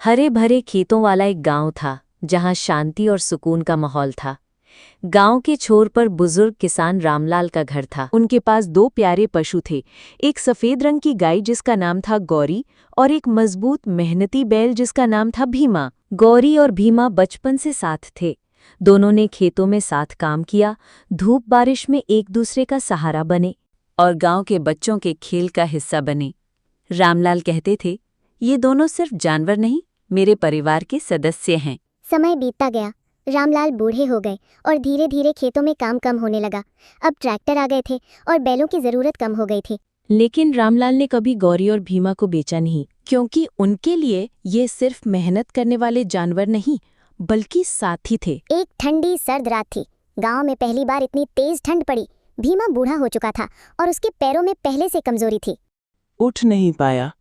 हरे भरे खेतों वाला एक गांव था जहां शांति और सुकून का माहौल था। गांव के छोर पर बुजुर्ग किसान रामलाल का घर था। उनके पास दो प्यारे पशु थे, एक सफेद रंग की गाय जिसका नाम था गौरी और एक मजबूत मेहनती बैल जिसका नाम था भीमा। गौरी और भीमा बचपन से साथ थे। दोनों ने खेतों में साथ काम किया, धूप बारिश में एक दूसरे का सहारा बने और गांव के बच्चों के खेल का हिस्सा बने। रामलाल कहते थे, ये दोनों सिर्फ जानवर नहीं, मेरे परिवार के सदस्य हैं। समय बीतता गया। रामलाल बूढ़े हो गए और धीरे धीरे खेतों में काम कम होने लगा। अब ट्रैक्टर आ गए थे और बैलों की जरूरत कम हो गई थी। लेकिन रामलाल ने कभी गौरी और भीमा को बेचा नहीं, क्योंकि उनके लिए ये सिर्फ मेहनत करने वाले जानवर नहीं बल्कि साथी थे। एक ठंडी सर्द रात थी। गांव में पहली बार इतनी तेज ठंड पड़ी। भीमा बूढ़ा हो चुका था और उसके पैरों में पहले से कमजोरी थी। उठ नहीं पाया।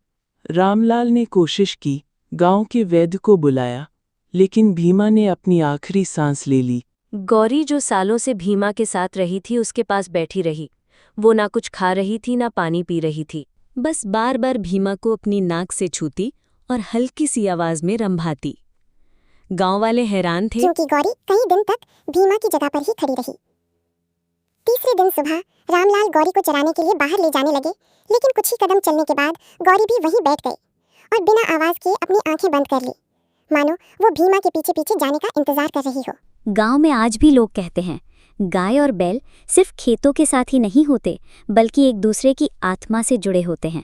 रामलाल ने कोशिश की, गांव के वैद्य को बुलाया, लेकिन भीमा ने अपनी आखिरी सांस ले ली। गौरी जो सालों से भीमा के साथ रही थी उसके पास बैठी रही। वो ना कुछ खा रही थी ना पानी पी रही थी, बस बार बार भीमा को अपनी नाक से छूती और हल्की सी आवाज में रंभाती। गांव वाले हैरान थे, क्योंकि गौरी कई दिन तक भीमा की जगह पर ही खड़ी रही। तीसरे दिन सुबह रामलाल गौरी को चराने के लिए बाहर ले जाने लगे, लेकिन कुछ ही कदम चलने के बाद गौरी भी वहीं बैठ गई और बिना आवाज किए अपनी आंखें बंद कर ली, मानो वो भीमा के पीछे पीछे जाने का इंतजार कर रही हो। गांव में आज भी लोग कहते हैं, गाय और बैल सिर्फ खेतों के साथ ही नहीं होते, बल्कि एक दूसरे की आत्मा से जुड़े होते हैं।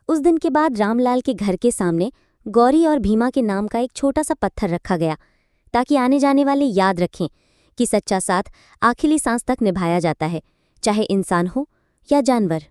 उस दिन के बाद रामलाल के घर के सामने गौरी और भीमा के नाम का एक छोटा सा पत्थर रखा गया, ताकि आने जाने वाले याद रखें कि सच्चा साथ आखिरी सांस तक निभाया जाता है, चाहे इंसान हो या जानवर।